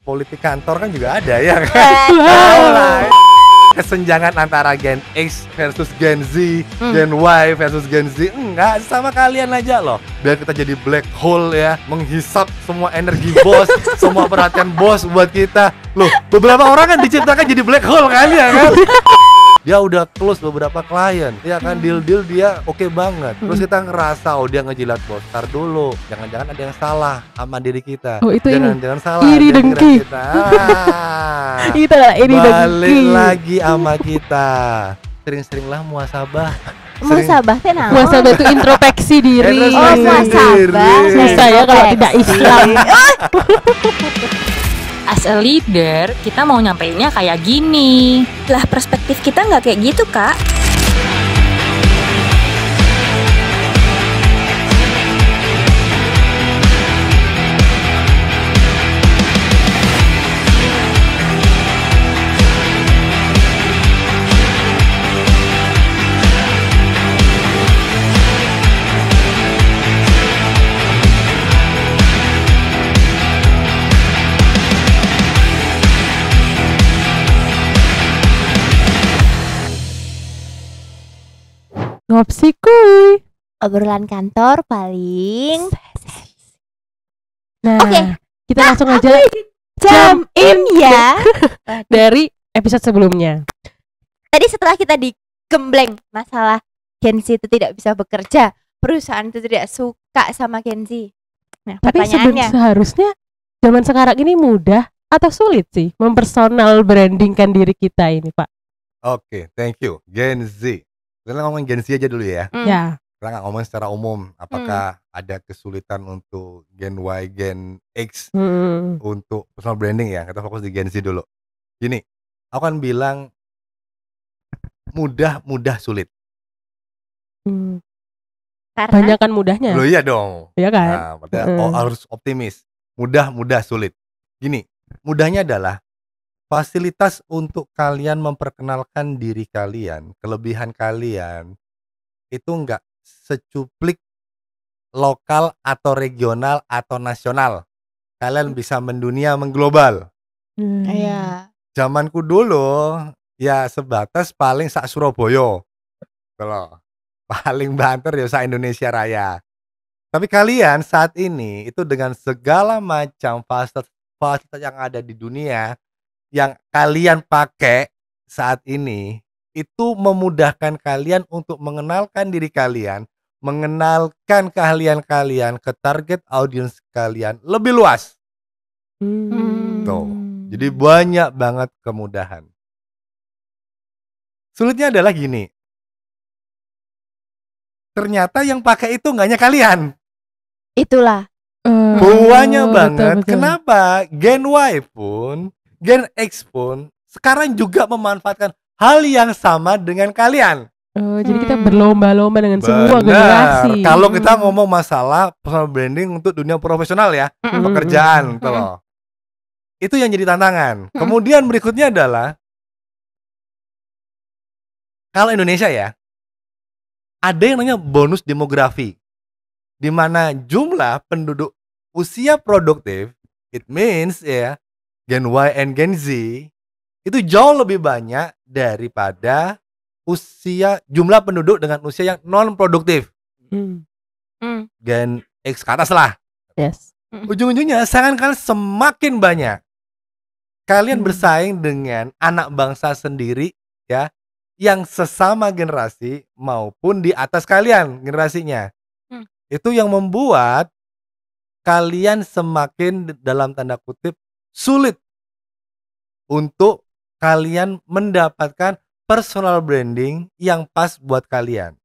politik kantor kan juga ada ya kan. Tahu lah. Kesenjangan antara Gen X versus Gen Z, Gen Y versus Gen Z, enggak, sama kalian aja loh. Biar kita jadi black hole ya, menghisap semua energi bos, semua perhatian bos buat kita. Loh, beberapa orang kan diciptakan jadi black hole kan ya kan? Dia udah close beberapa klien, ya kan, deal-deal dia oke banget. Terus kita ngerasa, oh dia ngejilat bos. Ntar dulu, jangan-jangan ada yang salah sama diri kita. Oh itu jangan salah. iri dengki. Itu lah iri dengki. Balik lagi sama kita. Sering-seringlah muasabah. Muasabah teh naon? Muasabah itu introspeksi diri. Oh, muasabah. Susah ya kalau tidak Islam. As a leader, kita mau nyampeinnya kayak gini. Lah perspektif kita nggak kayak gitu, Kak. Ngopsi kuy. Obrolan kantor paling. Nah, Oke. kita langsung aja Jam in ya. dari episode sebelumnya. Tadi setelah kita digembleng masalah Gen Z itu tidak bisa bekerja, perusahaan itu tidak suka sama Gen Z. Nah, Tapi pertanyaannya, seharusnya zaman sekarang ini mudah atau sulit sih mempersonal brandingkan diri kita ini, Pak? Oke, thank you. Gen Z. Kita ngomongin Gen Z aja dulu ya. Ya. Kita nggak ngomongin secara umum. Apakah ada kesulitan untuk Gen Y, Gen X untuk personal branding ya? Kita fokus di Gen Z dulu. Gini, aku kan bilang mudah sulit. karena Banyak kan mudahnya. Loh iya dong. Iya kan? Nah, berarti harus optimis. Mudah sulit. Gini, mudahnya adalah fasilitas untuk kalian memperkenalkan diri kalian, kelebihan kalian itu enggak secuplik lokal atau regional atau nasional. Kalian bisa mendunia, mengglobal. Iya. Zamanku dulu ya sebatas paling sak Surabaya. Kalau paling banter ya sak Indonesia Raya. Tapi kalian saat ini itu dengan segala macam fasilitas yang ada di dunia yang kalian pakai saat ini itu memudahkan kalian untuk mengenalkan diri kalian, mengenalkan keahlian kalian ke target audiens kalian lebih luas. Tuh. Jadi banyak banget kemudahan. Sulitnya adalah gini. Ternyata yang pakai itu enggak hanya kalian. Itulah. Banyak banget. Betul. Kenapa? Gen Y pun, Gen X pun sekarang juga memanfaatkan hal yang sama dengan kalian. Jadi kita berlomba-lomba dengan semua generasi. Kalau kita ngomong masalah personal branding untuk dunia profesional ya, pekerjaan gitu loh. Itu yang jadi tantangan. Kemudian berikutnya adalah kalau Indonesia ya, ada yang namanya bonus demografi, di mana jumlah penduduk usia produktif, it means ya, Gen Y and Gen Z itu jauh lebih banyak daripada jumlah penduduk dengan usia yang non produktif. Gen X ke atas lah. Yes. Ujung-ujungnya saingan kalian semakin banyak. Kalian bersaing dengan anak bangsa sendiri ya, yang sesama generasi maupun di atas kalian generasinya. Itu yang membuat kalian semakin dalam tanda kutip sulit untuk kalian mendapatkan personal branding yang pas buat kalian.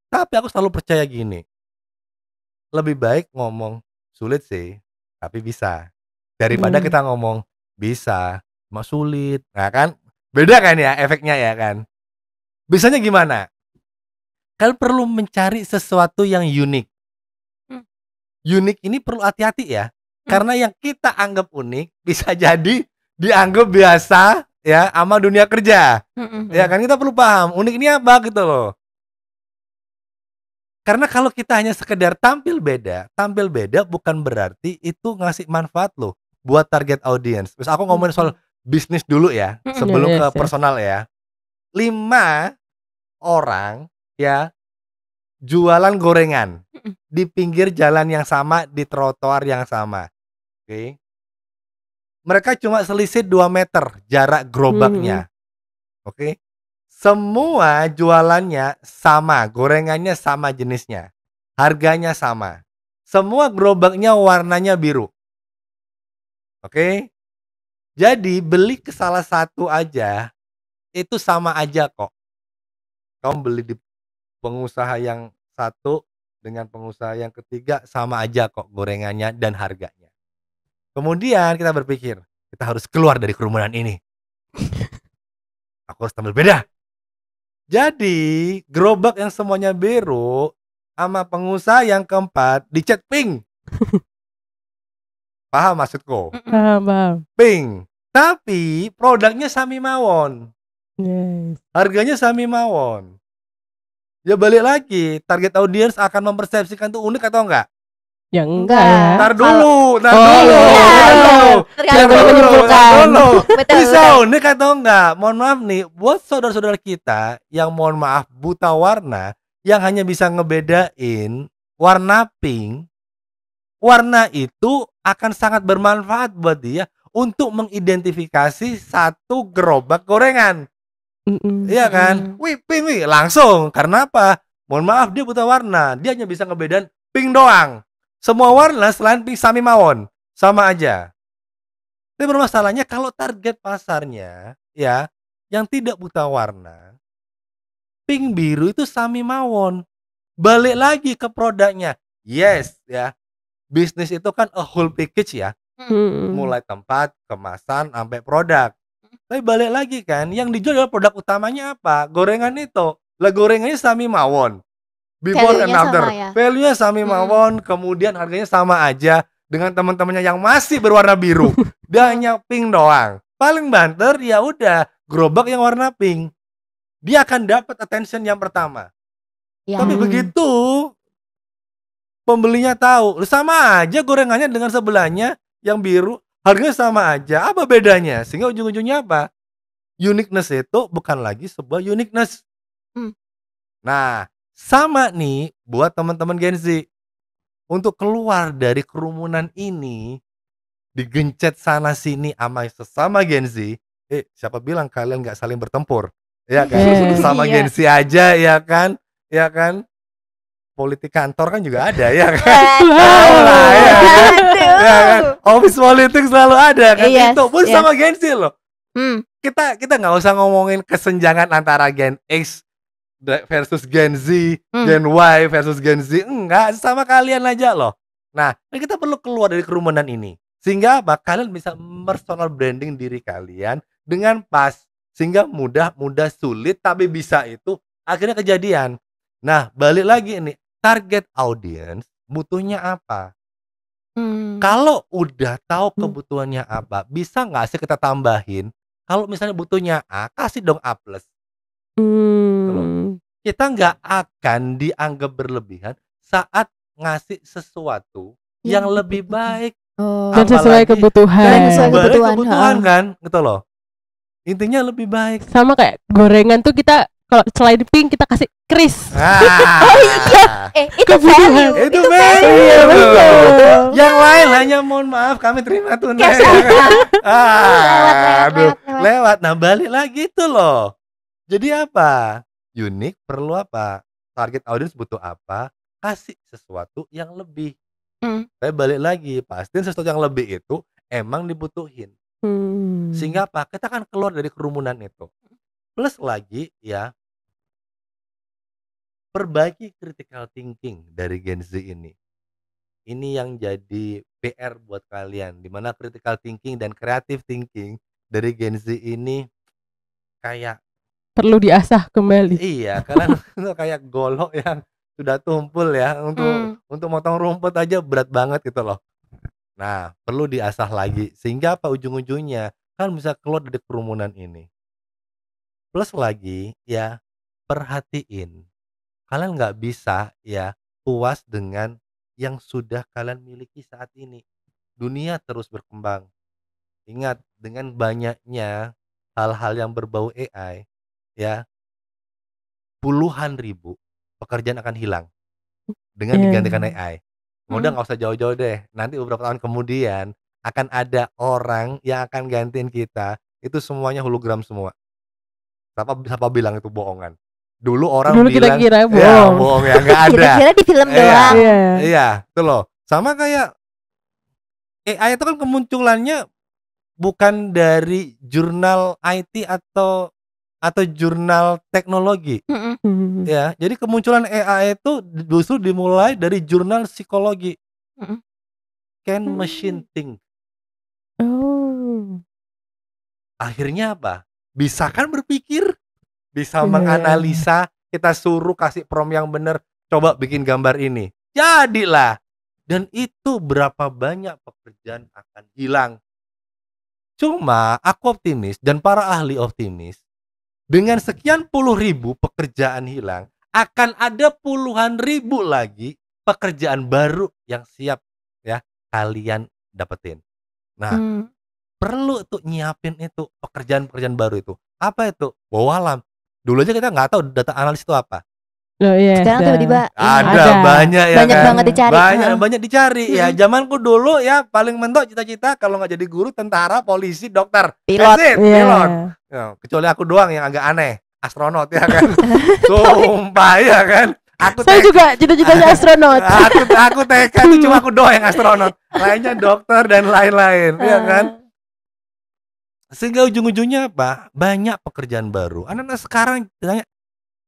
Tapi aku selalu percaya gini, lebih baik ngomong sulit sih, tapi bisa, daripada kita ngomong bisa, cuma sulit. Nah kan, beda kan ya efeknya ya kan. Bisanya gimana? Kalian perlu mencari sesuatu yang unik. Unik ini perlu hati-hati ya, karena yang kita anggap unik bisa jadi dianggap biasa ya sama dunia kerja. Ya kan, kita perlu paham unik ini apa gitu loh. Karena kalau kita hanya sekedar tampil beda bukan berarti itu ngasih manfaat loh. buat target audience. Terus aku ngomongin soal bisnis dulu ya, sebelum Yes, ke yes. personal ya. 5 orang ya jualan gorengan di pinggir jalan yang sama, di trotoar yang sama. Oke. Mereka cuma selisih 2 meter jarak gerobaknya. Oke. Semua jualannya sama, gorengannya sama jenisnya. Harganya sama. Semua gerobaknya warnanya biru. Oke. Jadi beli ke salah satu aja itu sama aja kok. Kamu beli di pengusaha yang satu dengan pengusaha yang ketiga sama aja kok gorengannya dan harganya. Kemudian kita berpikir, kita harus keluar dari kerumunan ini. Aku harus tampil beda. Jadi gerobak yang semuanya biru sama pengusaha yang keempat dicat pink. Paham maksudku? Paham. Pink. Tapi produknya sami mawon. Yes. Harganya sami mawon. Ya balik lagi, target audience akan mempersepsikan itu unik atau enggak? Ya enggak ya. Tar dulu, tar Oh, dulu, iya. tar dulu. Tergantung Tar dulu, menyimpulkan. tar dulu. Betul, Bisa betul. unik atau enggak? Mohon maaf nih, buat saudara-saudara kita yang mohon maaf buta warna, yang hanya bisa ngebedain warna pink, warna itu akan sangat bermanfaat buat dia untuk mengidentifikasi satu gerobak gorengan. Iya kan? Wih, pink wih, langsung. Karena apa? Mohon maaf dia buta warna, dia hanya bisa ngebedain pink doang. Semua warna selain pink sami mawon, sama aja. Tapi bermasalahnya kalau target pasarnya ya yang tidak buta warna, pink biru itu sami mawon. Balik lagi ke produknya. Yes ya. Bisnis itu kan a whole package ya. Mulai tempat, kemasan, sampai produk. Tapi balik lagi kan, yang dijual adalah produk utamanya apa? Gorengan itu. Lah gorengannya sami mawon. Before and Value-nya after. sama ya? Value-nya sami mawon, kemudian harganya sama aja dengan teman-temannya yang masih berwarna biru. Dia hanya pink doang. Paling banter ya udah, gerobak yang warna pink. Dia akan dapat attention yang pertama. Ya. Tapi begitu pembelinya tahu, sama aja gorengannya dengan sebelahnya yang biru, harganya sama aja. Apa bedanya? Sehingga ujung-ujungnya apa? Uniqueness itu bukan lagi sebuah uniqueness. Nah, sama nih buat teman-teman Gen Z. Untuk keluar dari kerumunan ini, digencet sana sini sama sesama Gen Z. Siapa bilang kalian nggak saling bertempur? Ya kan? Sama Iya. Gen Z aja ya kan? Ya kan? Politik kantor kan juga ada ya kan? Tahu lah, ya kan? Ya kan? Office politik selalu ada kan? Yes, Itu pun yes. sama Gen Z loh. Hmm. Kita nggak usah ngomongin kesenjangan antara Gen X versus Gen Z, Gen Y versus Gen Z. Enggak, sama kalian aja loh. Nah, kita perlu keluar dari kerumunan ini. Sehingga apa? Kalian bisa personal branding diri kalian dengan pas. Sehingga mudah sulit tapi bisa itu akhirnya kejadian. Nah, balik lagi nih, target audience butuhnya apa? Kalau udah tahu kebutuhannya apa, bisa nggak sih kita tambahin? Kalau misalnya butuhnya A, kasih dong A+. Kita nggak akan dianggap berlebihan saat ngasih sesuatu yang lebih baik. Dan sesuai Apalagi- kebutuhan. Dan sesuai Balik kebutuhan, kebutuhan kan, gitu loh. Intinya lebih baik. Sama kayak gorengan tuh kita kalau selain pink kita kasih kris. Itu Kebutuhan. value. Itu value. Iya, betul. Yang lain hanya mohon maaf kami terima tunai. Cash out. Aduh, Lewat. lewat. Nah, balik lagi tuh loh. Jadi apa? Unik perlu apa? Target audience butuh apa? Kasih sesuatu yang lebih. Tapi balik lagi, pastiin sesuatu yang lebih itu emang dibutuhin. Sehingga apa? Kita akan keluar dari kerumunan itu. Plus lagi ya, perbaiki critical thinking dari Gen Z ini. Ini yang jadi PR buat kalian, dimana critical thinking dan creative thinking dari Gen Z ini kayak Perlu diasah kembali. iya, kalian itu kayak golok yang sudah tumpul ya, untuk motong rumput aja berat banget gitu loh. Nah, perlu diasah lagi sehingga apa ujung-ujungnya kan bisa keluar dari kerumunan ini. Plus lagi ya, perhatiin kalian nggak bisa ya puas dengan yang sudah kalian miliki saat ini. Dunia terus berkembang, ingat dengan banyaknya hal-hal yang berbau AI, ya, puluhan ribu pekerjaan akan hilang dengan Iya. digantikan AI. Udah nggak usah jauh-jauh deh, nanti beberapa tahun kemudian akan ada orang yang akan gantiin kita, itu semuanya hologram semua. Siapa bilang itu bohongan? Dulu orang Dulu kita bilang, kira ya bohong. bohong ya, nggak ada. Kira-kira di film Iya. doang. Iya. Iya, itu loh. Sama kayak AI itu kan kemunculannya bukan dari jurnal IT atau jurnal teknologi, Mm-mm. Hmm. ya. Jadi kemunculan AI itu justru dimulai dari jurnal psikologi. Mm-mm. Can machine think? Oh. Akhirnya apa? Bisa kan berpikir, bisa Iya. menganalisa, kita suruh kasih prompt yang benar, coba bikin gambar ini. Jadilah. Dan itu berapa banyak pekerjaan akan hilang. Cuma aku optimis dan para ahli optimis, dengan sekian puluh ribu pekerjaan hilang, akan ada puluhan ribu lagi pekerjaan baru yang siap ya kalian dapetin. Nah, Hmm. perlu tuh nyiapin itu pekerjaan-pekerjaan baru itu. Apa itu? Wawalam. Dulu aja kita nggak tahu data analis itu apa. Loh, iya, Sekarang dah. tiba-tiba Ada, Ada. banyak ya banyak kan? banget dicari. Banyak dicari ya. Mm-mm. Zamanku dulu ya paling mentok cita-cita kalau nggak jadi guru, tentara, polisi, dokter, Pilot. That's it, Iya. pilot. Ya, kecuali aku doang yang agak aneh, astronot ya kan. Sumpah ya kan. Aku Saya TK juga cita-citanya astronot. aku TK itu cuma aku doang yang astronot. Lainnya dokter dan lain-lain, ya kan. Sehingga ujung-ujungnya apa? Banyak pekerjaan baru. Anak-anak sekarang ditanya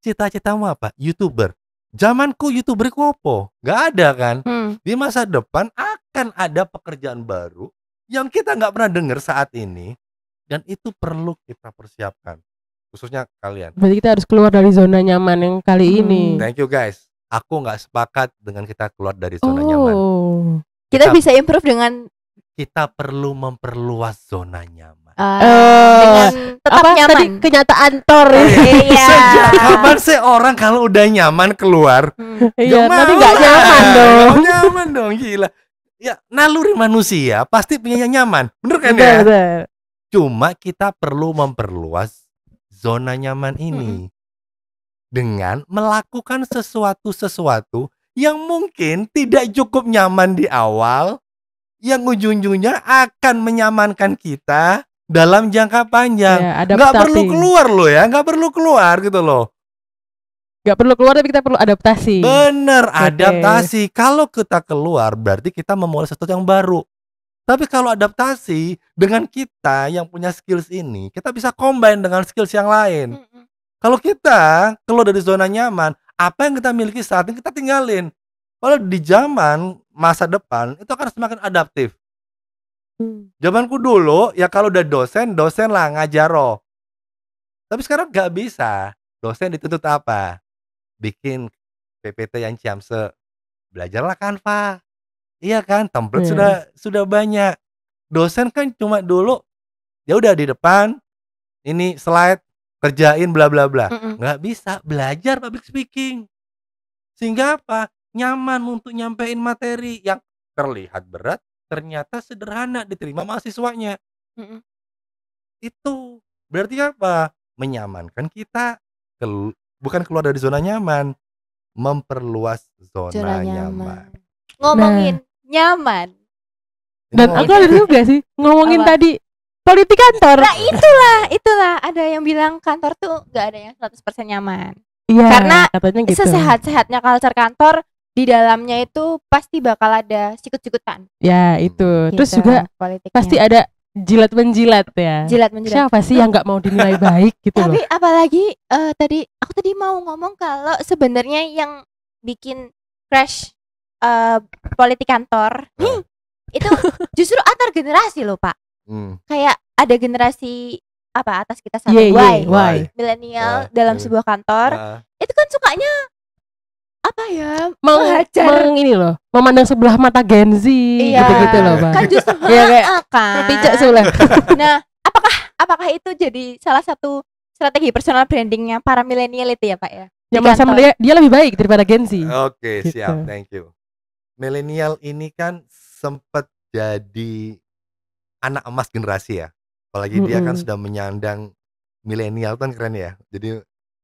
cita-citamu apa? YouTuber. Zamanku YouTuber ku opo? Gak ada kan? Hmm. Di masa depan akan ada pekerjaan baru yang kita nggak pernah dengar saat ini, dan itu perlu kita persiapkan, khususnya kalian. Berarti kita harus keluar dari zona nyaman yang kali ini. Thank you guys. Aku nggak sepakat dengan kita keluar dari zona nyaman. Oh. Kita bisa improve dengan Kita perlu memperluas zona nyaman. dengan tetap Apa nyaman. tadi kenyataan Thor ya? Iya. Sejak kapan sih orang kalau udah nyaman keluar? Hmm. Iya, Nggak tapi mau nggak lah. nyaman dong. Nggak nyaman dong, gila. Ya, naluri manusia pasti punya yang nyaman. Bener kan Betul, ya? betul. Cuma kita perlu memperluas zona nyaman ini dengan melakukan sesuatu yang mungkin tidak cukup nyaman di awal, yang ujung-ujungnya akan menyamankan kita dalam jangka panjang. Ya, Nggak perlu adaptasi. keluar loh ya, nggak perlu keluar gitu loh. Nggak perlu keluar tapi kita perlu adaptasi. Bener, Oke. adaptasi. Kalau kita keluar berarti kita memulai sesuatu yang baru. Tapi kalau adaptasi dengan kita yang punya skills ini, kita bisa combine dengan skills yang lain. Mm-mm. Kalau kita keluar dari zona nyaman, apa yang kita miliki saat ini kita tinggalin. Kalau di zaman masa depan itu akan semakin adaptif. Hmm. Zamanku dulu ya kalau udah dosen lah ngajaro. Tapi sekarang nggak bisa. Dosen dituntut apa? Bikin PPT yang ciamse. Belajarlah Canva. Iya kan, template Iya. sudah banyak. Dosen kan cuma dulu ya udah di depan ini slide kerjain bla bla bla. Mm-mm. Nggak bisa belajar public speaking. Sehingga apa? Nyaman untuk nyampein materi yang terlihat berat ternyata sederhana diterima mahasiswanya. Mm-mm. Itu berarti apa? Menyamankan kita bukan keluar dari zona nyaman, memperluas zona, Zona nyaman. nyaman. Ngomongin nyaman. Ini Dan mau- aku ada juga sih ngomongin Apa? tadi politik kantor. Nah itulah ada yang bilang kantor tuh gak ada yang 100% nyaman. Iya, karena katanya gitu. Sesehat-sehatnya culture kantor, di dalamnya itu pasti bakal ada sikut-sikutan. Ya itu. Terus gitu, juga politiknya. pasti ada jilat menjilat ya. jilat menjilat. Siapa sih yang nggak mau dinilai baik gitu loh? Tapi apalagi aku tadi mau ngomong kalau sebenarnya yang bikin crash politik kantor itu justru antar generasi loh Pak. Hmm. Kayak ada generasi apa atas kita sama Iya, iya, Y, why? milenial Wah, dalam iya. sebuah kantor Nah, itu kan sukanya apa ya Meng ini loh, memandang sebelah mata Gen Z Iya. gitu-gitu loh, Bang. kan justru Iya, kayak kan Picak sebelah. nah apakah itu jadi salah satu strategi personal brandingnya para milenial itu ya Pak ya Yang di merasa kantor? dia lebih baik daripada Gen Z. Oke, Gitu. siap, thank you. Milenial ini kan sempat jadi anak emas generasi ya. Apalagi dia kan Mm-mm. sudah menyandang milenial kan keren ya. Jadi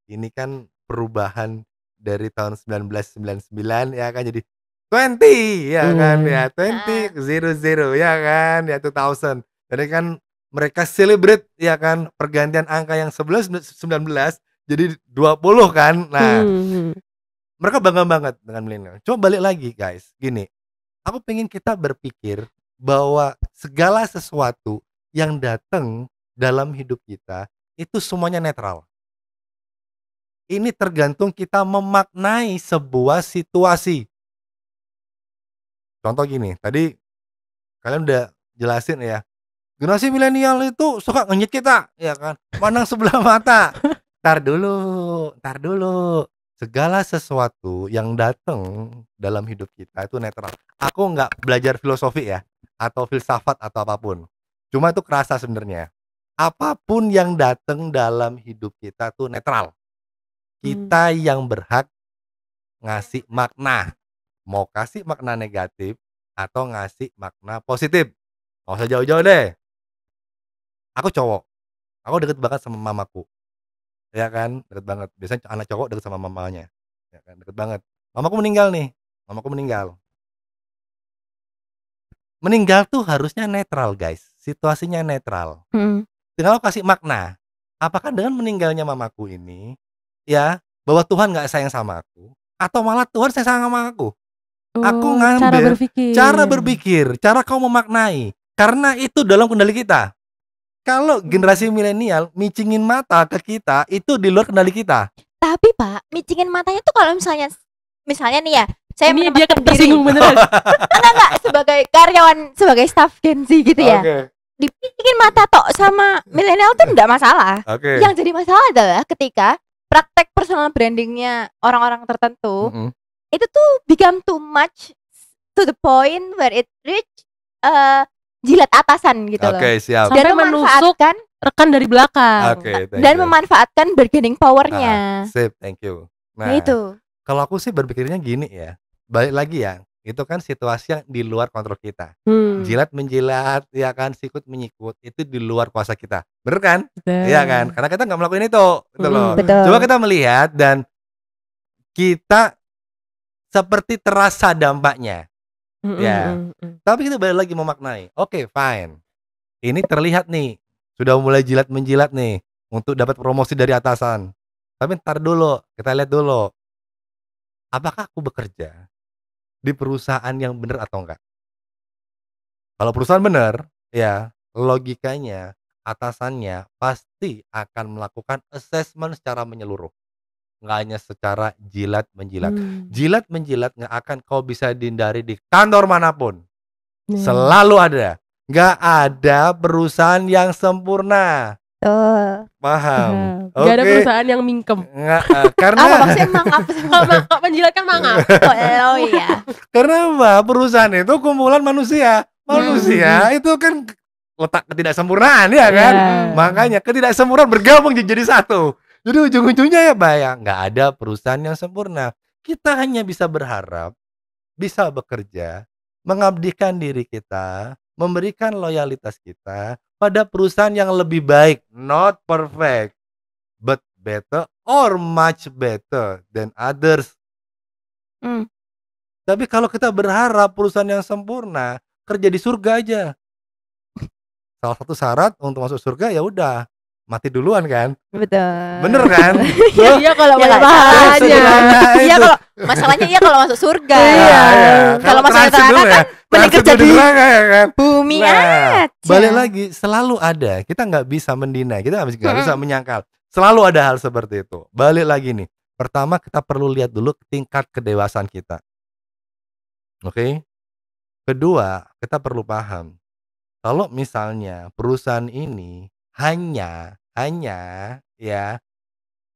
ini kan perubahan dari tahun 1999 ya kan jadi 20 ya kan ya, 2000 ya kan ya 2000. Jadi kan mereka celebrate ya kan pergantian angka yang 11 19 jadi 20 kan. Nah, Hmm. mereka bangga banget dengan milenial. Coba balik lagi guys, gini, aku pengen kita berpikir bahwa segala sesuatu yang datang dalam hidup kita itu semuanya netral. Ini tergantung kita memaknai sebuah situasi. Contoh gini, tadi kalian udah jelasin ya, generasi milenial itu suka ngenyit kita, ya kan? Pandang sebelah mata. Ntar dulu. Segala sesuatu yang datang dalam hidup kita itu netral. Aku nggak belajar filosofi ya, atau filsafat atau apapun. Cuma itu kerasa sebenarnya. Apapun yang datang dalam hidup kita tuh netral. Kita yang berhak ngasih makna. Mau kasih makna negatif atau ngasih makna positif. Nggak usah jauh-jauh deh. Aku cowok. Aku deket banget sama mamaku. Ya kan, deket banget. Biasanya anak cowok deket sama mamanya. Ya kan, deket banget. Mamaku meninggal nih. Mamaku meninggal. Meninggal tuh harusnya netral, guys. Situasinya netral. Hmm. Tinggal aku kasih makna. Apakah dengan meninggalnya mamaku ini, ya, bahwa Tuhan nggak sayang sama aku, atau malah Tuhan sayang sama aku? Aku Oh, ngambil cara cara berpikir. berpikir, cara kau memaknai. Karena itu dalam kendali kita. Kalau generasi milenial micingin mata ke kita, itu di luar kendali kita. Tapi Pak, micingin matanya tuh kalau misalnya nih ya, saya Ini dia menempatkan diri tersinggung beneran. enggak sebagai karyawan, sebagai staff Gen Z gitu ya. Oke, Dipicingin mata tok sama milenial tuh enggak masalah. oke. Yang jadi masalah adalah ketika praktek personal brandingnya orang-orang tertentu Mm-mm. itu tuh become too much to the point where it reach jilat atasan gitu loh. Oke, siap. Sampai Dan menusuk memanfaatkan Rekan dari belakang. Oke, thank dan you. memanfaatkan bargaining powernya. Sip, thank you. Nah, itu. Kalau aku sih berpikirnya gini ya. Balik lagi ya, itu kan situasi yang di luar kontrol kita. Jilat menjilat, ya kan, sikut menyikut, itu di luar kuasa kita. Bener kan? Betul. Iya kan? Karena kita nggak melakukan itu, gitu loh. Betul. Coba kita melihat dan kita seperti terasa dampaknya. Ya. Tapi kita balik lagi memaknai. Oke, fine. Ini terlihat nih, sudah mulai jilat menjilat nih untuk dapat promosi dari atasan. Tapi ntar dulu, kita lihat dulu. Apakah aku bekerja di perusahaan yang benar atau enggak? Kalau perusahaan benar, ya logikanya atasannya pasti akan melakukan assessment secara menyeluruh. Nggak hanya secara jilat menjilat. Jilat menjilat nggak akan kau bisa dihindari di kantor manapun. Selalu ada. Nggak ada perusahaan yang sempurna. Tuh. Paham? Gak ada Oke. perusahaan yang mingkem. Nggak, Apa karena maksudnya mangap? Kalau mangkap menjilat kan mangap. Oh iya. karena apa? Perusahaan itu kumpulan manusia. Manusia itu kan letak ketidaksempurnaan ya kan. Iya. Makanya ketidaksempurnaan bergabung jadi satu. Jadi ujung-ujungnya ya bayang nggak ada perusahaan yang sempurna. Kita hanya bisa berharap, bisa bekerja, mengabdikan diri kita, memberikan loyalitas kita pada perusahaan yang lebih baik, not perfect, but better or much better than others. Hmm. Tapi kalau kita berharap perusahaan yang sempurna, kerja di surga aja. Salah satu syarat untuk masuk surga ya udah mati duluan kan, Betul. bener kan? Iya kalau Ya, banyak nggak pahalanya. Sederhana Iya itu. kalau masalahnya kalau masuk surga. Iya. Kalau masuk transit neraka dulu kan mending transit kerja dulu di neraka ya kan. bumi Nah, aja. balik lagi selalu ada. Kita nggak bisa mendinai, kita nggak bisa menyangkal. Selalu ada hal seperti itu. Balik lagi nih. Pertama kita perlu lihat dulu tingkat kedewasaan kita. Oke. Kedua, kita perlu paham kalau misalnya perusahaan ini hanya ya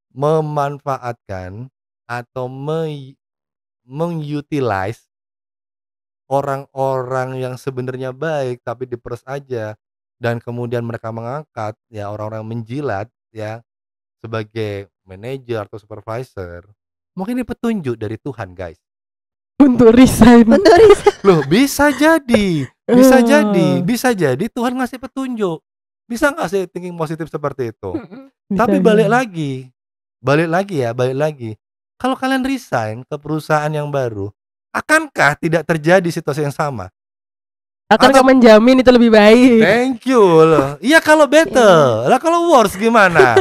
memanfaatkan atau mengutilize orang-orang yang sebenarnya baik tapi diperes aja dan kemudian mereka mengangkat ya orang-orang menjilat ya sebagai manajer atau supervisor, mungkin ini petunjuk dari Tuhan guys. Untuk resign. Untuk riset. Loh, bisa jadi Tuhan ngasih petunjuk. Bisa nggak sih thinking positif seperti itu? Tapi balik lagi ya. Kalau kalian resign ke perusahaan yang baru, akankah tidak terjadi situasi yang sama? Akankah menjamin itu lebih baik? Thank you loh. Iya kalau better. Lah kalau worse gimana?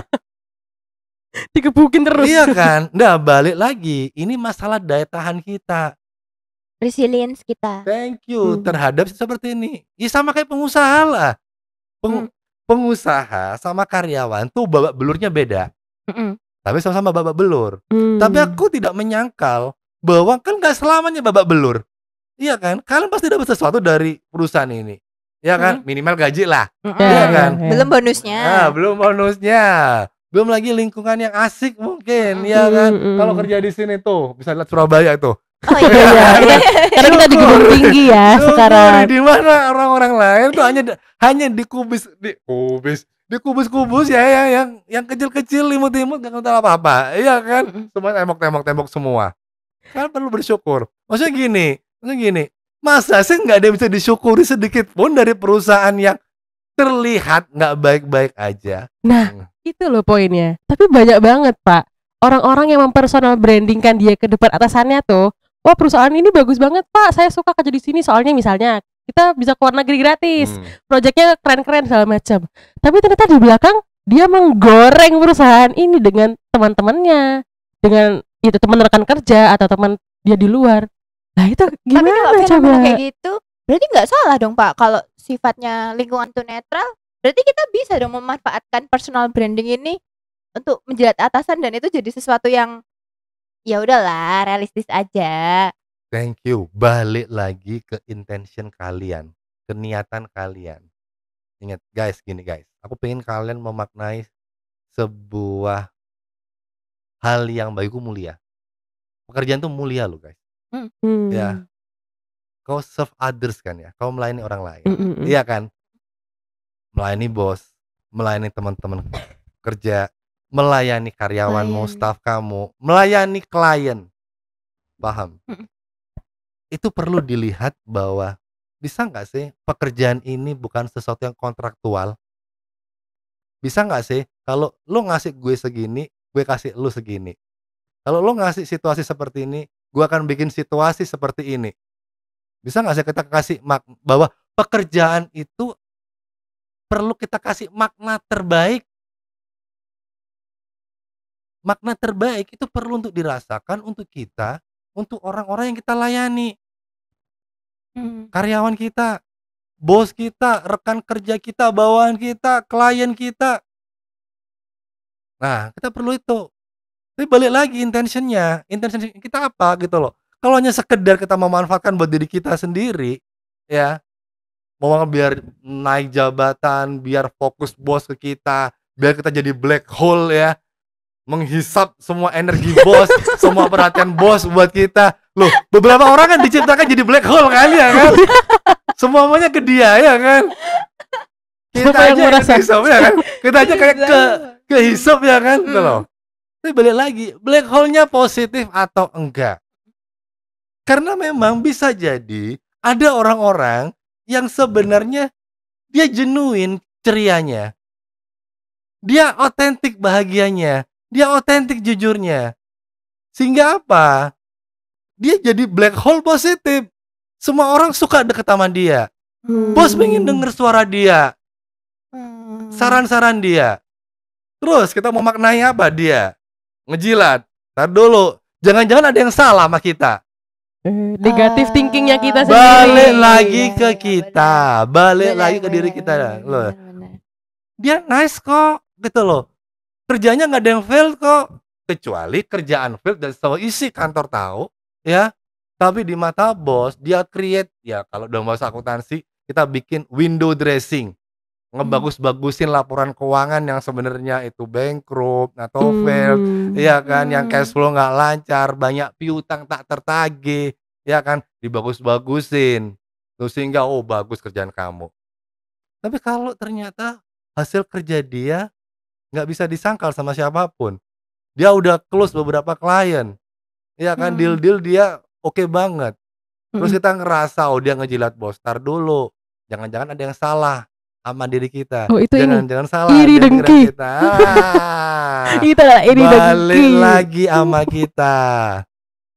Dikebukin terus. Iya kan? Nah, balik lagi. Ini masalah daya tahan kita. Resilience kita. Thank you terhadap seperti ini. Ya sama kayak pengusaha lah. Pengusaha sama karyawan tuh babak belurnya beda. Tapi sama-sama babak belur. Tapi aku tidak menyangkal bahwa kan gak selamanya babak belur. Iya kan? Kalian pasti dapat sesuatu dari perusahaan ini. Iya kan? Minimal gaji lah. Iya kan? Belum bonusnya. Belum bonusnya. Belum lagi lingkungan yang asik mungkin, ya kan? Kalau kerja di sini tuh bisa lihat Surabaya tuh. Oh iya. Karena kita di gedung tinggi ya sekarang. Di mana orang-orang lain tuh hanya dikubus ya yang kecil-kecil limut-limut gak tahu apa-apa. Iya kan? Semua tembok-tembok semua. Kan perlu bersyukur. Maksudnya gini. Masa sih nggak ada yang bisa disyukuri sedikit pun dari perusahaan yang terlihat nggak baik-baik aja? Nah, itu loh poinnya. Tapi banyak banget Pak orang-orang yang mempersonal brandingkan dia ke depan atasannya tuh. Wah, perusahaan ini bagus banget Pak, saya suka kerja di sini soalnya misalnya kita bisa keluar negeri gratis, proyeknya keren-keren segala macam. Tapi ternyata di belakang dia menggoreng perusahaan ini dengan teman-temannya, dengan itu teman rekan kerja atau teman dia di luar. Nah itu gimana Tapi coba? kalau kayak gitu berarti nggak salah dong Pak. Kalau sifatnya lingkungan itu netral, berarti kita bisa dong memanfaatkan personal branding ini untuk menjerat atasan dan itu jadi sesuatu yang ya udahlah realistis aja. Thank you. Balik lagi ke intention kalian, ke niatan kalian. Ingat guys, gini guys. Aku pengen kalian memaknai sebuah hal yang bagiku mulia. Pekerjaan tuh mulia loh guys. Ya. Kau serve others kan ya. Kau melayani orang lain. Iya kan? Melayani bos, melayani teman-teman kerja, melayani karyawanmu, staf kamu, melayani klien. Paham? Itu perlu dilihat bahwa bisa nggak sih pekerjaan ini bukan sesuatu yang kontraktual? Bisa nggak sih kalau lo ngasih gue segini, gue kasih lo segini. Kalau lo ngasih situasi seperti ini, gue akan bikin situasi seperti ini. Bisa nggak sih kita kasih bahwa pekerjaan itu perlu kita kasih makna terbaik. Makna terbaik itu perlu untuk dirasakan untuk kita, untuk orang-orang yang kita layani. Karyawan kita, bos kita, rekan kerja kita, bawahan kita, klien kita. Nah, kita perlu itu. Tapi balik lagi intention kita apa gitu loh. Kalau hanya sekedar kita memanfaatkan buat diri kita sendiri, ya, mau biar naik jabatan, biar fokus bos ke kita, biar kita jadi black hole ya, menghisap semua energi bos, semua perhatian bos buat kita. Loh, beberapa orang kan diciptakan jadi black hole kan ya kan? Semuanya ke dia ya kan? Kita aja kehisap ya kan? Kita aja kayak kehisap ya kan? Gitu loh. Tapi balik lagi, black hole-nya positif atau enggak? Karena memang bisa jadi ada orang-orang yang sebenarnya dia genuine cerianya, dia otentik bahagianya, dia otentik jujurnya. Sehingga apa? Dia jadi black hole positif. Semua orang suka deket sama dia. Bos pengen denger suara dia, saran-saran dia. Terus kita mau maknai apa dia? Ngejilat. Ntar dulu, jangan-jangan ada yang salah sama kita. Negatif thinkingnya kita sendiri. Balik lagi ke kita, balik lagi ke diri kita loh. Dia nice kok, gitu loh. Kerjanya nggak ada yang fail kok, kecuali kerjaan fail dan selalu isi kantor tahu, ya. Tapi di mata bos dia create, ya kalau dalam bahasa akuntansi kita bikin window dressing, ngebagus-bagusin laporan keuangan yang sebenarnya itu bankrupt atau fail, ya kan, yang cash flow nggak lancar, banyak piutang tak tertagih, ya kan, dibagus-bagusin, terus sehingga bagus kerjaan kamu. Tapi kalau ternyata hasil kerja dia nggak bisa disangkal sama siapapun, dia udah close beberapa klien, ya kan, deal-deal dia oke banget. Terus kita ngerasa dia ngejilat bos, tar dulu, jangan-jangan ada yang salah sama diri kita. Oh, itu ini. Jangan salah Iri di pikiran dengki. kita. Itu adalah iri Balik dengki. lagi sama kita.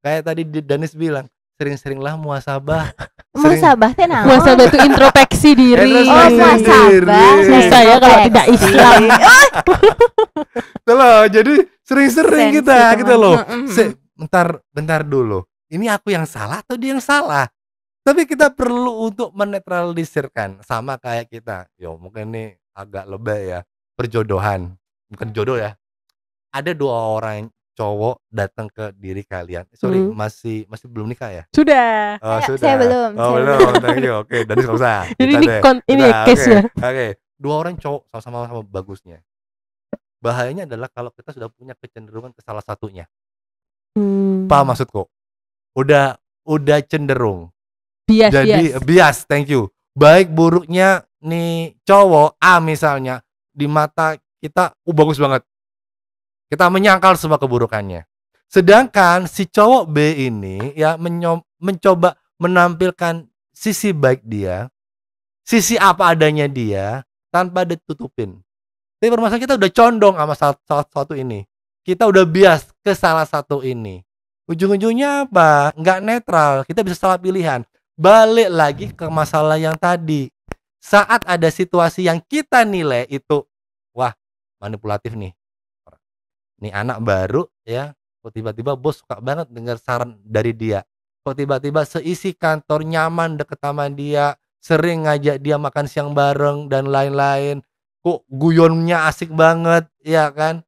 Kayak tadi Danis bilang, sering-seringlah muhasabah. Muhasabah teh naon? Muhasabah itu introspeksi diri. Oh, muhasabah. Susah ya kalau tidak Islam. Tuh loh, jadi sering-sering Sensi kita gitu teman. loh. Bentar dulu. Ini aku yang salah atau dia yang salah? Tapi kita perlu untuk menetralisirkan, sama kayak kita. Yo, mungkin ini agak lebay ya. Perjodohan. Bukan jodoh ya. Ada 2 orang cowok datang ke diri kalian. Sorry, masih belum nikah ya? Sudah. Oh, Saya- sudah. saya belum, Oh, saya belum. Thank you. Oke, Danis enggak usah. Jadi Kita ini deh. ini Kita, case ya. Oke. 2 orang cowok sama-sama bagusnya. Bahayanya adalah kalau kita sudah punya kecenderungan ke salah satunya. Paham maksudku? Udah cenderung. Bias, Jadi bias, thank you. Baik buruknya nih cowok A misalnya di mata kita bagus banget. Kita menyangkal semua keburukannya. Sedangkan si cowok B ini ya mencoba menampilkan sisi baik dia, sisi apa adanya dia tanpa ditutupin. Tapi permasalahan kita udah condong sama salah satu ini. Kita udah bias ke salah satu ini. Ujung-ujungnya apa? Nggak netral. Kita bisa salah pilihan. Balik lagi ke masalah yang tadi. Saat ada situasi yang kita nilai itu, wah manipulatif nih. Nih anak baru ya, kok tiba-tiba bos suka banget dengar saran dari dia. Kok tiba-tiba seisi kantor nyaman deket sama dia, sering ngajak dia makan siang bareng dan lain-lain. Kok guyonnya asik banget, ya kan?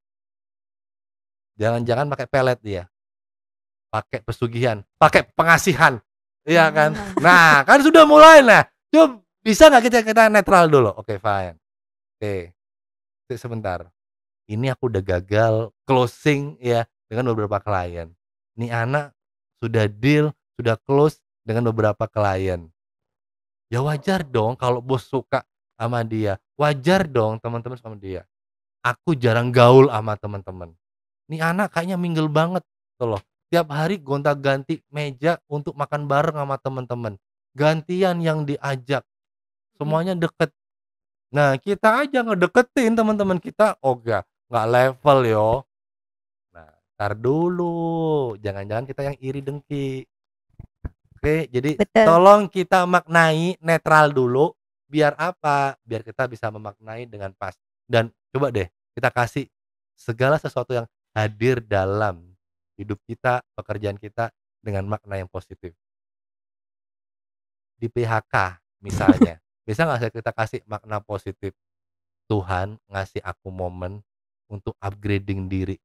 Jangan-jangan pakai pelet dia. Pakai pesugihan, pakai pengasihan. Iya kan? Nah, kan sudah mulai nah. Coba bisa nggak kita netral dulu? Oke, fine. Oke. Sebentar. Ini aku udah gagal closing ya dengan beberapa klien. Ini anak sudah deal, sudah close dengan beberapa klien. Ya wajar dong kalau bos suka sama dia. Wajar dong teman-teman sama dia. Aku jarang gaul sama teman-teman. Ini anak kayaknya mingle banget tuh loh. Tiap hari gonta-ganti meja untuk makan bareng sama teman-teman. Gantian yang diajak. Semuanya deket. Nah, kita aja ngedeketin teman-teman kita. Oh nggak level yo. Nah, tar dulu. Jangan-jangan kita yang iri dengki. Oke, jadi Betul. tolong kita maknai netral dulu. Biar apa? Biar kita bisa memaknai dengan pas. Dan coba deh kita kasih segala sesuatu yang hadir dalam hidup kita, pekerjaan kita dengan makna yang positif. Di PHK misalnya, bisa nggak sih kita kasih makna positif? Tuhan ngasih aku momen untuk upgrading diri.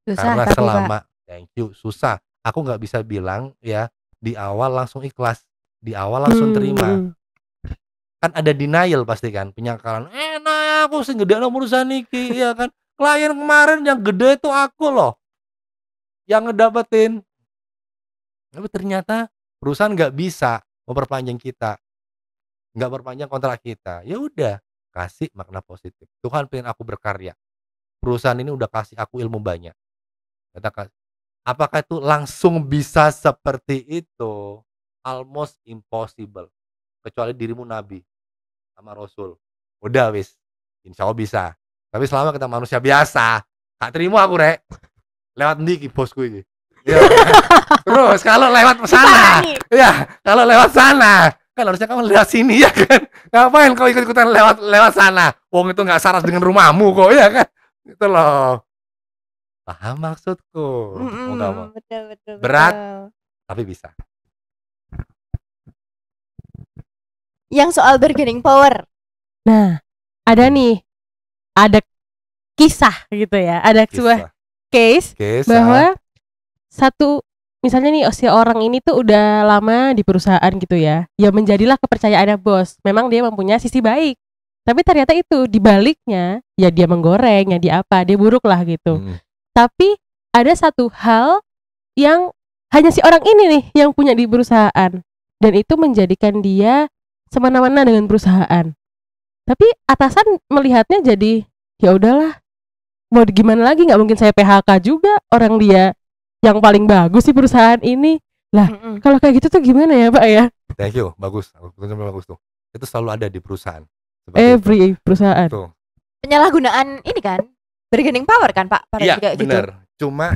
Susah Karena tapi, Pak. selama thank you susah. Aku nggak bisa bilang ya di awal langsung ikhlas, di awal langsung terima. Kan ada denial pasti kan, penyangkalan. Nah aku sih gede urusan niki, ya kan. Klien kemarin yang gede itu aku loh yang ngedapetin. Tapi ternyata perusahaan nggak bisa memperpanjang kita, nggak perpanjang kontrak kita. Ya udah, kasih makna positif. Tuhan pengen aku berkarya. Perusahaan ini udah kasih aku ilmu banyak. Katakan, apakah itu langsung bisa seperti itu? Almost impossible. Kecuali dirimu nabi sama rasul. Udah wis, insya Allah bisa. Tapi selama kita manusia biasa, gak terima aku rek. Lewat ndiki bosku ini. Ya. Terus kalau lewat sana, ya kalau lewat sana, kan harusnya kamu lewat sini ya kan. Ngapain kau ikut-ikutan lewat sana? Wong itu nggak syarat dengan rumahmu kok ya kan. Itu loh. Paham maksudku? Mau. Betul. Berat. Tapi bisa. Yang soal bargaining power. Nah, ada kisah gitu ya. Ada sebuah case bahwa satu misalnya nih si orang ini tuh udah lama di perusahaan gitu ya. Ya menjadilah kepercayaannya bos. Memang dia mempunyai sisi baik. Tapi ternyata itu dibaliknya ya dia menggoreng, ya dia apa, dia buruk lah gitu. Tapi ada satu hal yang hanya si orang ini nih yang punya di perusahaan, dan itu menjadikan dia semena-mena dengan perusahaan. Tapi atasan melihatnya jadi ya udahlah, mau gimana lagi, nggak mungkin saya PHK juga, orang dia yang paling bagus sih perusahaan ini. Mm-mm. Kalau kayak gitu tuh gimana ya Pak ya? Thank you, bagus. Bagus tuh. Itu selalu ada di perusahaan. Seperti itu. Every perusahaan. Tuh. Penyalahgunaan ini kan bargaining power kan Pak pada Iya, kayak gitu. benar. Cuma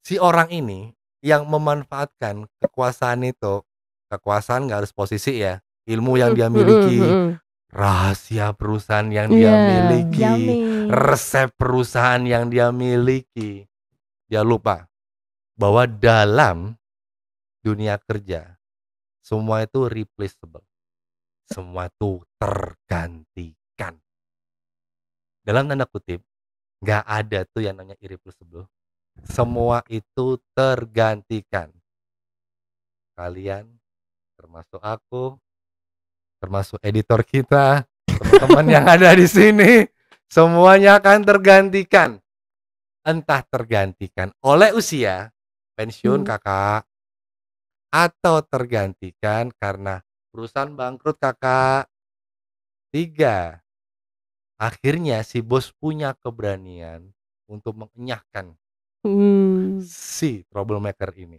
si orang ini yang memanfaatkan kekuasaan itu, kekuasaan nggak harus posisi ya, ilmu yang dia miliki, rahasia perusahaan yang dia Iya. miliki, Yummy. resep perusahaan yang dia miliki, dia lupa bahwa dalam dunia kerja semua itu replaceable, semua itu tergantikan. Dalam tanda kutip, nggak ada tuh yang namanya irreplaceable. Semua itu tergantikan. Kalian, termasuk aku, termasuk editor kita, teman-teman yang ada di sini, semuanya akan tergantikan. Entah tergantikan oleh usia, pensiun kakak, atau tergantikan karena perusahaan bangkrut kakak. 3. Akhirnya si bos punya keberanian untuk mengenyahkan si troublemaker ini.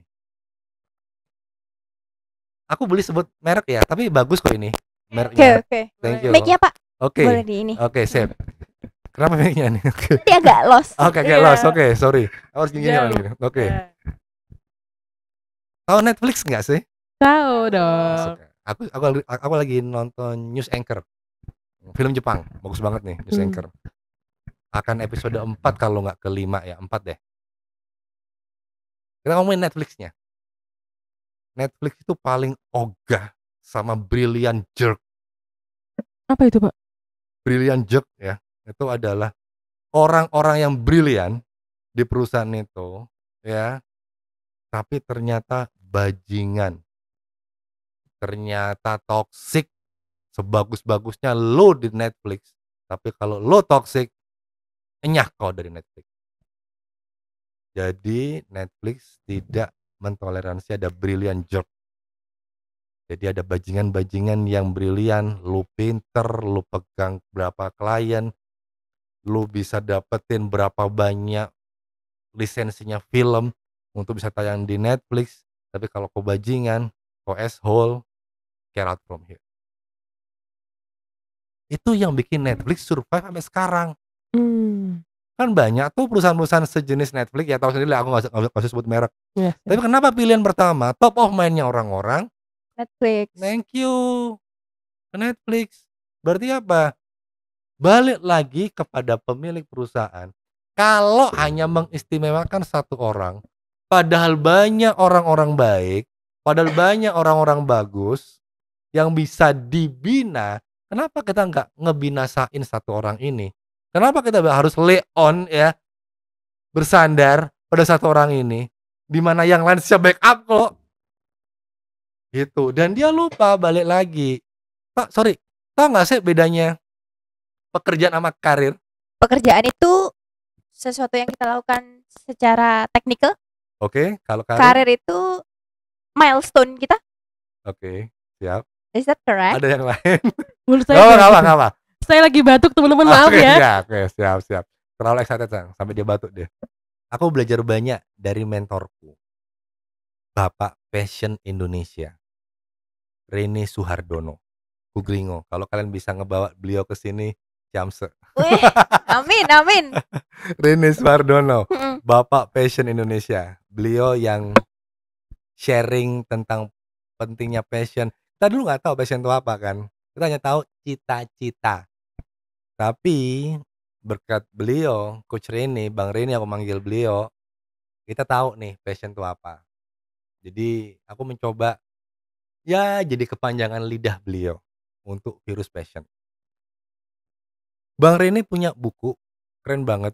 Aku boleh sebut merek ya, tapi bagus kok ini mereknya. Oke. Thank you. Mic-nya Pak Oke, boleh di ini. oke, sip. Kenapa mic-nya nih? Oke, Nanti agak lost. oke, Iya. lost. Oke, sorry. Aku harus gini Jauh. gini. Oke. Tahu Netflix nggak sih? Tahu dong. Aku lagi nonton News Anchor. Film Jepang, bagus banget nih News Anchor. Akan episode 4 kalau nggak ke-5 ya, 4 deh. Kita ngomongin Netflix-nya. Netflix itu paling ogah sama Brilliant Jerk. Apa itu Pak? Brilliant Jerk ya, itu adalah orang-orang yang brilian di perusahaan itu ya, tapi ternyata bajingan, ternyata toksik. Sebagus-bagusnya lo di Netflix, tapi kalau lo toksik, enyah kau dari Netflix. Jadi Netflix tidak mentoleransi ada brilliant jerk. Jadi ada bajingan-bajingan yang brilian, lu pinter, lu pegang berapa klien, lu bisa dapetin berapa banyak lisensinya film untuk bisa tayang di Netflix. Tapi kalau kau bajingan, kau asshole, get out from here. Itu yang bikin Netflix survive sampai sekarang. Kan banyak tuh perusahaan-perusahaan sejenis Netflix, ya tahu sendiri lah, aku nggak usah sebut merek. Yes. Tapi kenapa pilihan pertama top of mind-nya orang-orang Netflix. thank you ke Netflix? Berarti apa? Balik lagi kepada pemilik perusahaan. Kalau hanya mengistimewakan satu orang, padahal banyak orang-orang baik, padahal banyak orang-orang bagus yang bisa dibina, kenapa kita nggak ngebinasain satu orang ini? Kenapa kita harus lay on ya, bersandar pada satu orang ini, di mana yang lain bisa backup kok? Gitu. Dan dia lupa balik lagi. Pak, sorry, tau nggak sih bedanya pekerjaan sama karir? Pekerjaan itu sesuatu yang kita lakukan secara teknikal. Oke, kalau Karir itu milestone kita. Oke, siap. Is that correct? Ada yang lain? Menurut saya Nggak batuk. apa. Saya lagi batuk teman-teman, maaf Oke, ya. Oke, siap. Terlalu excited Sang, sampai dia batuk deh. Aku belajar banyak dari mentorku, Bapak Passion Indonesia, Rene Suhardono. Googlingo. Kalau kalian bisa ngebawa beliau ke sini, jamse. Wih, amin. Rene Suhardono, Mm-mm. Bapak Passion Indonesia. Beliau yang sharing tentang pentingnya passion. Kita dulu nggak tahu passion itu apa kan. Kita hanya tahu cita-cita. Tapi berkat beliau, Coach Rene, Bang Rene aku manggil beliau, kita tahu nih passion itu apa. Jadi aku mencoba ya jadi kepanjangan lidah beliau untuk virus passion. Bang Rene punya buku keren banget.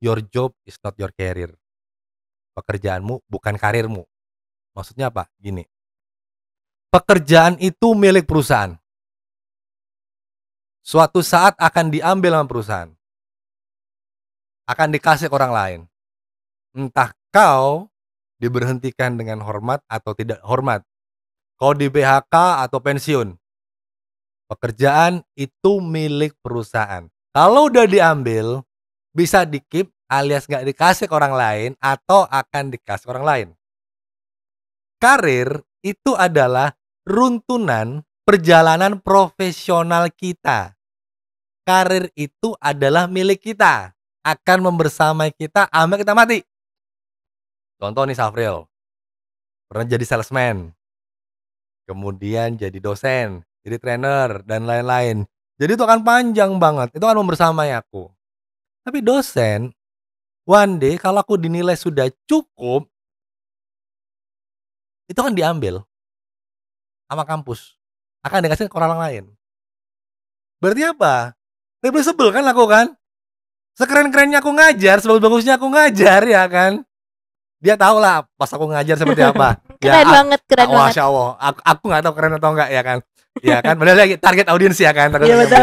Your job is not your career. Pekerjaanmu bukan karirmu. Maksudnya apa? Gini. Pekerjaan itu milik perusahaan. Suatu saat akan diambil sama perusahaan. Akan dikasih ke orang lain. Entah kau diberhentikan dengan hormat atau tidak hormat. Kau di PHK atau pensiun. Pekerjaan itu milik perusahaan. Kalau udah diambil, bisa di-keep, alias nggak dikasih ke orang lain atau akan dikasih ke orang lain. Karir itu adalah runtunan perjalanan profesional kita. Karir itu adalah milik kita, akan membersamai kita sampai kita mati. Contoh nih Safril, pernah jadi salesman, kemudian jadi dosen, jadi trainer, dan lain-lain. Jadi itu akan panjang banget, itu akan membersamai aku. Tapi dosen, one day kalau aku dinilai sudah cukup, itu akan diambil sama kampus, akan dikasih ke orang lain. Berarti apa? Replaceable kan aku kan? Sekeren-kerennya aku ngajar, sebagus-bagusnya aku ngajar ya kan? Dia tahu lah pas aku ngajar seperti apa. Keren banget, keren banget. Masya Allah, aku nggak tahu keren atau enggak ya kan? Ya kan, padahal lagi target audiens ya kan? Iya betul.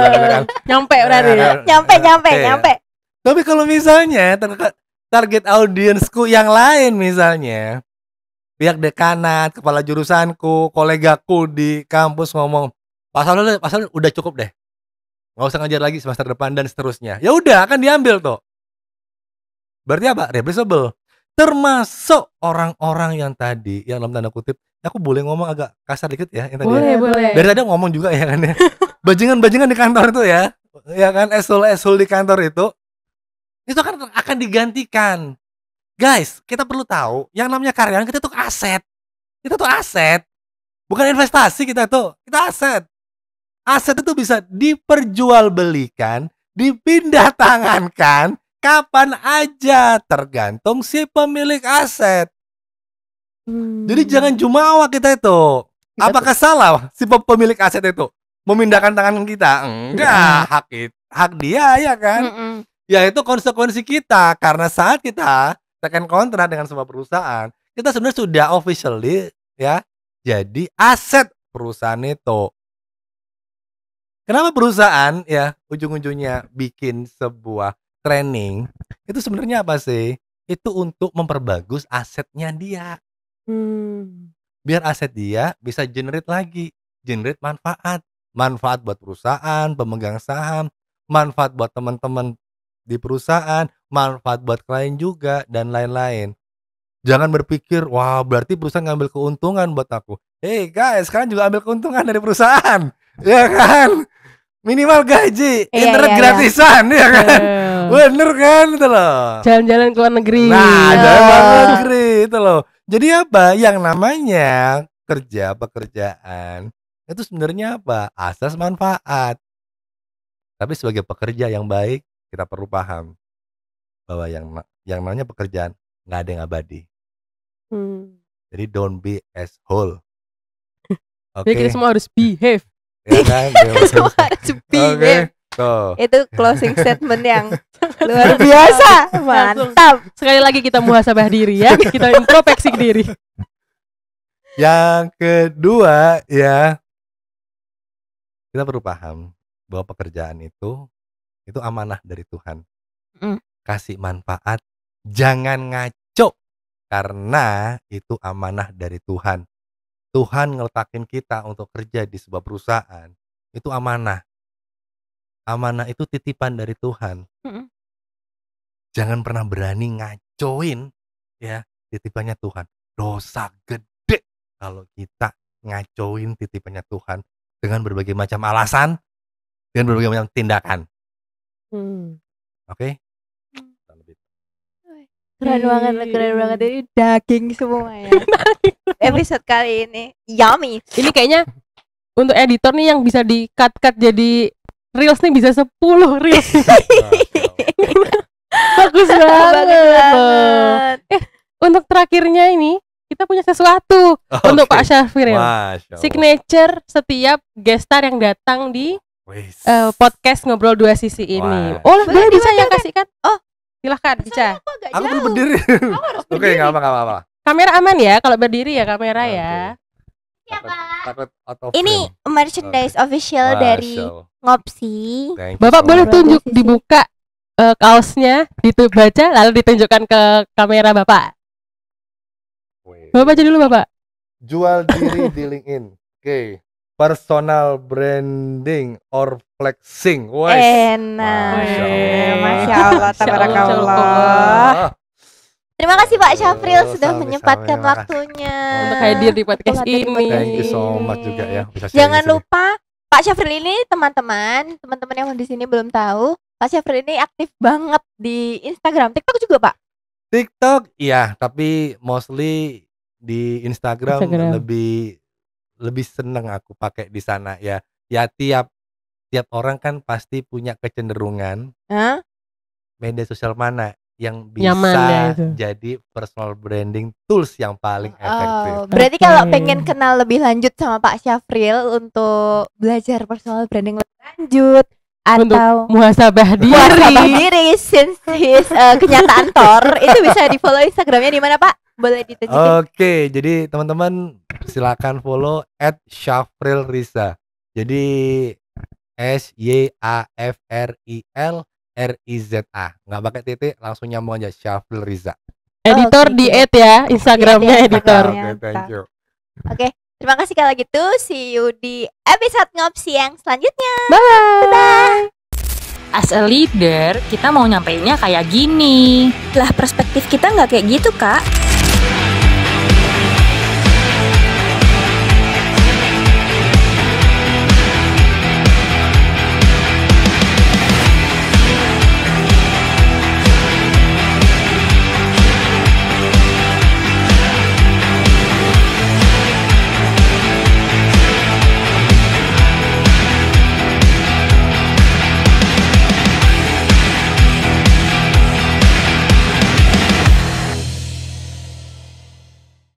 Nyampe berarti. Nyampe. Tapi kalau misalnya target audiensku yang lain misalnya, pihak dekanat, kepala jurusanku, kolegaku di kampus ngomong, pasal udah cukup deh, nggak usah ngajar lagi semester depan dan seterusnya. Ya udah, akan diambil tuh. Berarti apa? Replaceable. Termasuk orang-orang yang tadi, yang dalam tanda kutip, aku boleh ngomong agak kasar dikit ya, yang tadi. Boleh. Dari tadi ngomong juga ya kan ya. Bajingan-bajingan di kantor itu ya kan, esul di kantor itu akan digantikan. Guys, kita perlu tahu, yang namanya karyawan kita tuh aset. Kita tuh aset. Bukan investasi kita aset. Aset itu bisa diperjualbelikan, dipindah tangankan kapan aja, tergantung si pemilik aset. Jadi jangan jumawa kita itu. Apakah salah si pemilik aset itu memindahkan tangan kita? Enggak, hak dia ya kan. Ya itu konsekuensi kita, karena saat kita tekan kontrak dengan sebuah perusahaan, kita sebenarnya sudah officially ya jadi aset perusahaan itu. Kenapa perusahaan ya ujung-ujungnya bikin sebuah training? Itu sebenarnya apa sih? Itu untuk memperbagus asetnya dia. Biar aset dia bisa generate manfaat buat perusahaan, pemegang saham, manfaat buat teman-teman di perusahaan, manfaat buat klien juga, dan lain-lain. Jangan berpikir, wah berarti perusahaan ngambil keuntungan buat aku. Guys, kalian juga ambil keuntungan dari perusahaan, ya kan? Minimal gaji, internet gratisan, ya kan? Bener kan itu loh. Jalan-jalan ke luar negeri. Nah, jalan ke luar negeri itu loh. Jadi apa? Yang namanya pekerjaan itu sebenarnya apa? Asas manfaat. Tapi sebagai pekerja yang baik, kita perlu paham bahwa yang namanya pekerjaan nggak ada yang abadi. Jadi don't be asshole. Jadi kita semua harus behave. Ya kan? Semua harus behave. Tuh. Itu closing statement yang luar biasa. Mantap. Sekali lagi kita muhasabah diri ya. Kita introspeksi diri. Yang kedua ya, kita perlu paham bahwa pekerjaan itu amanah dari Tuhan. Kasih manfaat, jangan ngaco, karena itu amanah dari Tuhan. Tuhan ngeletakin kita untuk kerja di sebuah perusahaan, itu amanah. Amanah itu titipan dari Tuhan. Jangan pernah berani ngacoin ya titipannya Tuhan. Dosa gede kalau kita ngacoin titipannya Tuhan dengan berbagai macam alasan, dengan berbagai macam tindakan. Oke? Keren banget ini daging semua ya. Episode kali ini yummy. Ini kayaknya untuk editor nih yang bisa di cut jadi reels nih bisa 10 reels. Bagus banget loh. Untuk terakhirnya ini kita punya sesuatu untuk Pak Syafril. Signature setiap guest star yang datang di podcast Ngobrol Dua Sisi ini. Boleh bisa ya kasihkan? Silahkan Bica. Aku perlu berdiri. Oke, nggak apa-apa. Kamera aman ya kalau berdiri ya kamera ya. Takut ini merchandise official dari Ngopsi. Bapak boleh tunjuk dibuka kaosnya, dibaca lalu ditunjukkan ke kamera Bapak. Bapak aja dulu Bapak. Jual diri di LinkedIn. Oke. personal branding or flexing. Wes. Enak. Masya Allah. Masya Allah, tabarakallah. Terima kasih Pak Syafril sudah Sama-sama, menyempatkan terima kasih. waktunya Untuk hadir di podcast Untuk hadir di ini. podcast Thank you so much juga ya. Bisa sharing Jangan di sini. lupa Pak Syafril ini teman-teman yang di sini belum tahu, Pak Syafril ini aktif banget di Instagram, TikTok juga Pak. TikTok, iya, tapi mostly di Instagram. lebih seneng aku pakai di sana ya. Ya tiap orang kan pasti punya kecenderungan Hah? media sosial mana yang Nyaman bisa ya itu. jadi personal branding tools yang paling efektif. Oh, berarti Oke. kalau pengen kenal lebih lanjut sama Pak Syafril untuk belajar personal branding lebih lanjut atau Muhasabah muhasabah diri. diri since his kenyataan Thor, itu bisa di follow Instagramnya di mana Pak? Boleh ditunjukin? Oke, jadi teman-teman silakan follow @syafrilriza. Jadi SYAFRILRIZA. Nggak pakai titik, langsung nyambung aja Syafril Riza. Editor Oke, di oke. ya, Instagramnya Di-add ya, editor. Instagramnya. Oke, thank you. Oke, terima kasih kalau gitu. See you di episode ngopsi yang selanjutnya. Bye. As a leader, kita mau nyampeinnya kayak gini. Lah perspektif kita nggak kayak gitu, Kak.